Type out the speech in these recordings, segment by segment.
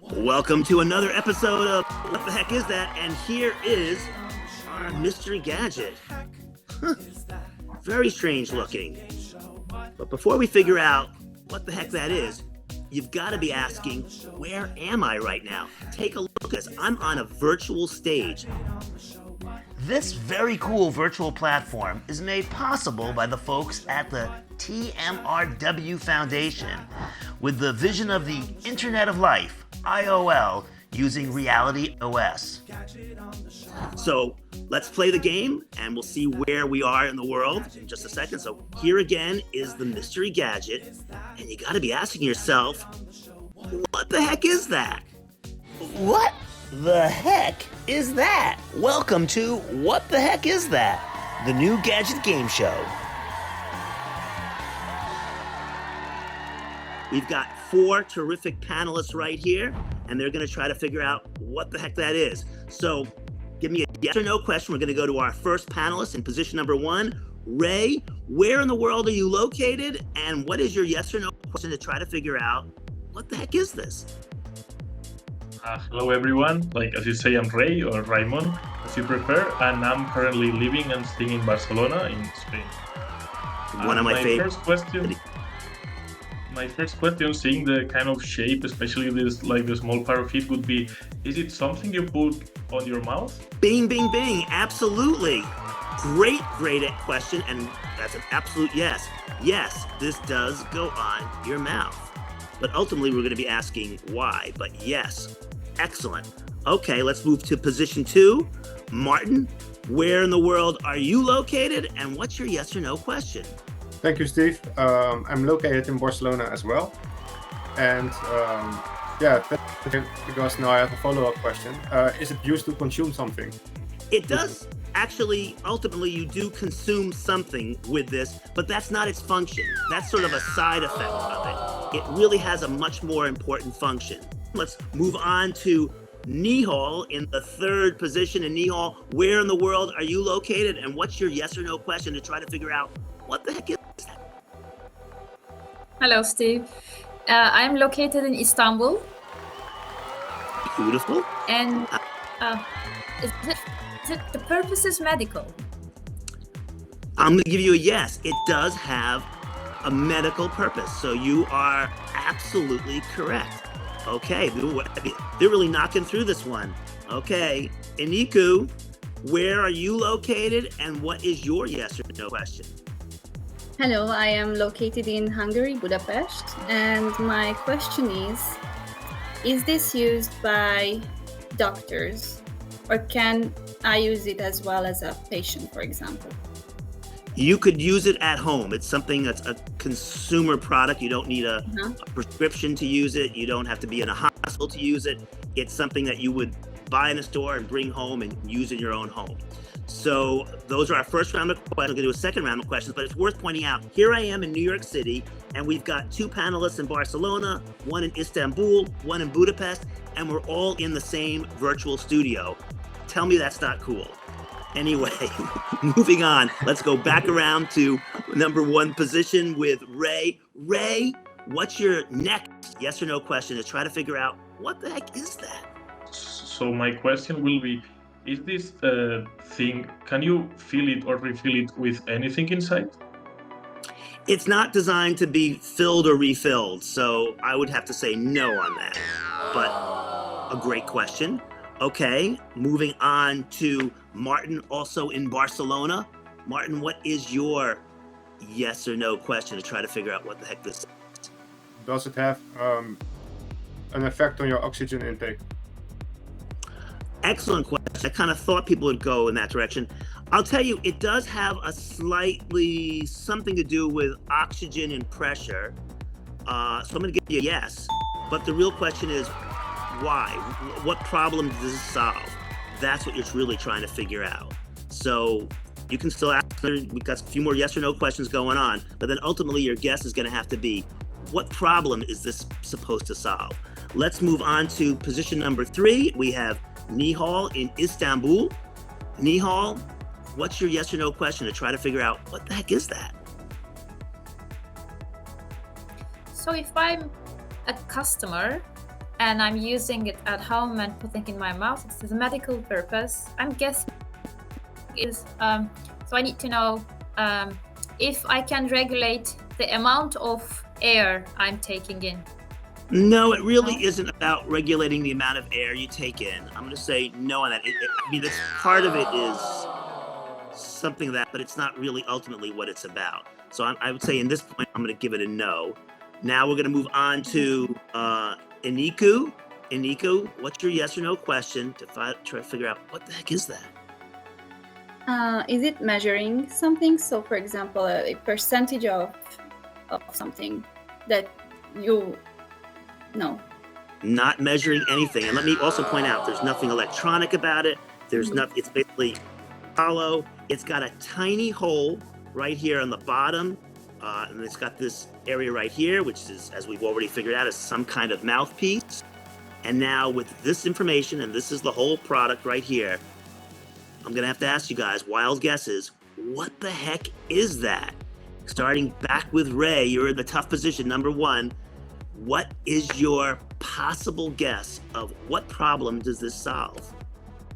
Welcome to another episode of What the Heck Is That? And here is our mystery gadget. Very strange looking. But before we figure out what the heck that is, you've got to be asking, where am I right now? Take a look at this. I'm on a virtual stage. This very cool virtual platform is made possible by the folks at the TMRW Foundation with the vision of the Internet of Life, IOL, using Reality OS. So let's play the game and we'll see where we are in the world in just a second. So here again is the mystery gadget, and you got to be asking yourself, what the heck is that? What the heck is that? Welcome to What the Heck Is That? The new gadget game show. We've got 4 terrific panelists right here, and they're going to try to figure out what the heck that is. So give me a yes or no question. We're going to go to our first panelist in position number 1. Ray, where in the world are you located? And what is your yes or no question to try to figure out what the heck is this? Hello everyone, as you say, I'm Ray or Raymond, as you prefer, and I'm currently living and staying in Barcelona, in Spain. One of my favorite. My first question, seeing the kind of shape, especially this, the small part of it, would be, is it something you put on your mouth? Bing, bing, bing, absolutely. Great question, and that's an absolute yes. Yes, this does go on your mouth. But ultimately, we're going to be asking why, but yes. Excellent. Okay, let's move to position 2. Martin, where in the world are you located, and what's your yes or no question? Thank you, Steve. I'm located in Barcelona as well. And because now I have a follow-up question. Is it used to consume something? It does. Actually, ultimately, you do consume something with this, but that's not its function. That's sort of a side effect of it. It really has a much more important function. Let's move on to Nihal in the 3rd position. And Nihal, where in the world are you located? And what's your yes or no question to try to figure out what the heck is that? Hello, Steve. I'm located in Istanbul. Beautiful. And the purpose is medical? I'm going to give you a yes. It does have a medical purpose. So you are absolutely correct. Okay, they're really knocking through this one. Okay, Iniku, where are you located and what is your yes or no question? Hello, I am located in Hungary, Budapest, and my question is this used by doctors, or can I use it as well as a patient, for example? You could use it at home. It's something that's a consumer product. You don't need a prescription to use it. You don't have to be in a hospital to use it. It's something that you would buy in a store and bring home and use in your own home. So those are our first round of questions. We're going to do a second round of questions, but it's worth pointing out, here I am in New York City, and we've got 2 panelists in Barcelona, 1 in Istanbul, 1 in Budapest, and we're all in the same virtual studio. Tell me that's not cool. Anyway, moving on. Let's go back around to number 1 position with Ray. Ray, what's your next yes or no question to try to figure out what the heck is that? So my question will be, is this thing, can you fill it or refill it with anything inside? It's not designed to be filled or refilled, so I would have to say no on that. But a great question. Okay, moving on to Martin, also in Barcelona. Martin, what is your yes or no question to try to figure out what the heck this is? Does it have an effect on your oxygen intake? Excellent question. I kind of thought people would go in that direction. I'll tell you, it does have a slightly something to do with oxygen and pressure. So I'm going to give you a yes. But the real question is, why? What problem does this solve? That's what you're really trying to figure out. So you can still ask, we've got a few more yes or no questions going on, but then ultimately your guess is going to have to be, what problem is this supposed to solve? Let's move on to position number 3. We have Nihal in Istanbul. Nihal, what's your yes or no question to try to figure out what the heck is that? So if I'm a customer and I'm using it at home and putting in my mouth. It's a medical purpose. I'm guessing is so I need to know if I can regulate the amount of air I'm taking in. No, it really isn't about regulating the amount of air you take in. I'm going to say no on that. I mean, that's part of it is something that, but it's not really ultimately what it's about. So I would say in this point, I'm going to give it a no. Now we're going to move on to Iniku. Iniku, what's your yes or no question to try to figure out what the heck is that? Is it measuring something? So, for example, a percentage of something that you know. Not measuring anything. And let me also point out, there's nothing electronic about it. There's nothing. It's basically hollow. It's got a tiny hole right here on the bottom, and it's got this area right here, which is, as we've already figured out, is some kind of mouthpiece. And now with this information, and this is the whole product right here, I'm gonna have to ask you guys, wild guesses, what the heck is that? Starting back with Ray, you're in the tough position, number one. What is your possible guess of what problem does this solve?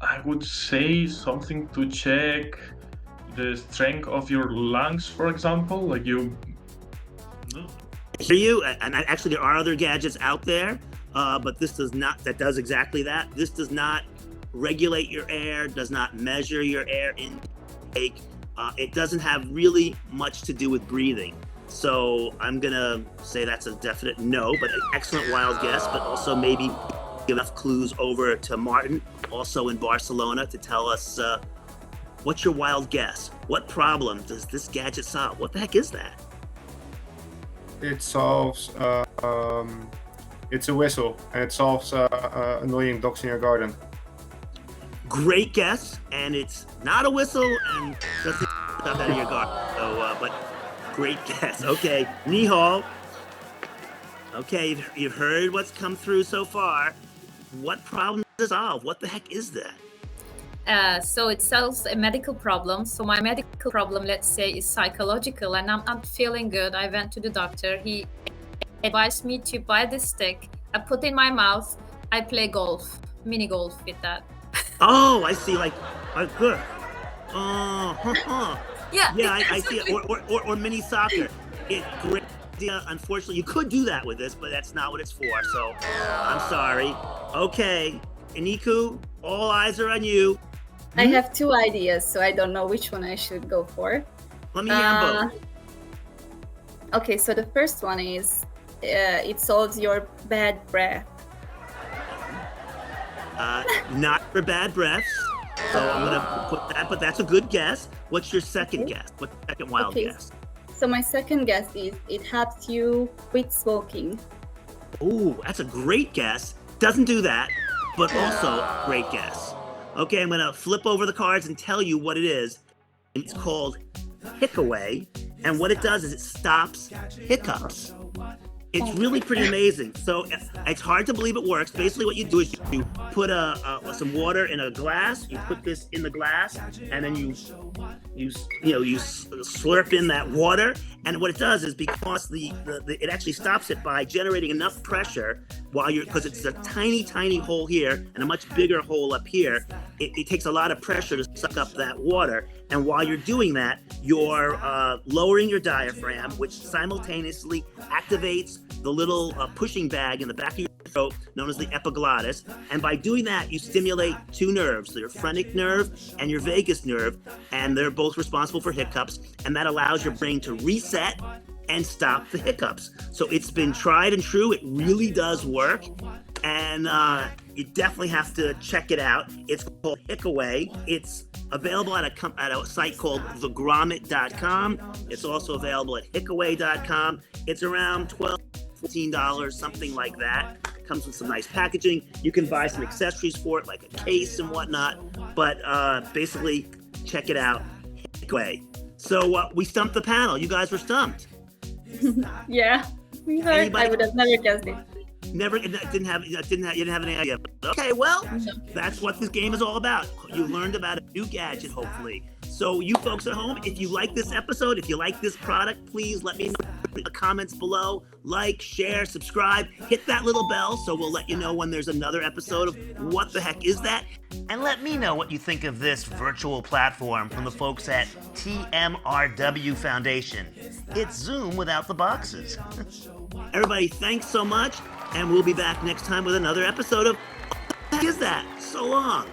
I would say something to check the strength of your lungs, for example. Like you. Hear you? And actually, there are other gadgets out there, but this does not. That does exactly that. This does not regulate your air. Does not measure your air intake. It doesn't have really much to do with breathing. So I'm gonna say that's a definite no, but an excellent wild guess, but also maybe give enough clues over to Martin, also in Barcelona, to tell us what's your wild guess? What problem does this gadget solve? What the heck is that? It solves. It's a whistle, and it solves annoying dogs in your garden. Great guess, and it's not a whistle, and doesn't stuff out of your garden. So, but great guess. Okay, Nihal. Okay, you've heard what's come through so far. What problem does it solve? What the heck is that? So it solves a medical problem. So my medical problem, let's say, is psychological, and I'm not feeling good. I went to the doctor. He advised me to buy this stick. I put it in my mouth. I play golf, mini golf with that. Oh, I see. Like good. Yeah. Yeah, I see it. Or mini soccer. Great idea. Unfortunately, you could do that with this, but that's not what it's for. So I'm sorry. Okay, Iniku, all eyes are on you. I have two ideas, so I don't know which one I should go for. Let me hear them both. Okay, so the first one is it solves your bad breath. Not for bad breaths. So I'm gonna put that, but that's a good guess. What's your second guess? What's the second wild guess? So my second guess is it helps you quit smoking. Ooh, that's a great guess. Doesn't do that, but also great guess. Okay, I'm gonna flip over the cards and tell you what it is. It's called Hickaway, and what it does is it stops hiccups. It's really pretty amazing. So it's hard to believe it works. Basically what you do is you put some water in a glass, you put this in the glass, and then you slurp in that water. And what it does is, because it actually stops it by generating enough pressure because it's a tiny hole here and a much bigger hole up here. It takes a lot of pressure to suck up that water. And while you're doing that, you're lowering your diaphragm, which simultaneously activates the little pushing bag in the back of your throat, known as the epiglottis. And by doing that, you stimulate two nerves, your phrenic nerve and your vagus nerve, and they're both responsible for hiccups. And that allows your brain to reset and stop the hiccups. So it's been tried and true. It really does work. And you definitely have to check it out. It's called Hickaway. It's available at a site called thegrommet.com. It's also available at hickaway.com. It's around $12, $14, something like that. It comes with some nice packaging. You can buy some accessories for it, like a case and whatnot. But basically, check it out. Hickaway. So we stumped the panel. You guys were stumped. Yeah, we heard. Anybody? I would have never guessed it. You didn't have any idea. Okay, well, that's what this game is all about. You learned about new gadget, hopefully. So you folks at home, if you like this episode, if you like this product, please let me know in the comments below. Like, share, subscribe, hit that little bell so we'll let you know when there's another episode of What the Heck Is That? And let me know what you think of this virtual platform from the folks at TMRW Foundation. It's Zoom without the boxes. Everybody, thanks so much, and we'll be back next time with another episode of What the Heck Is That? So long.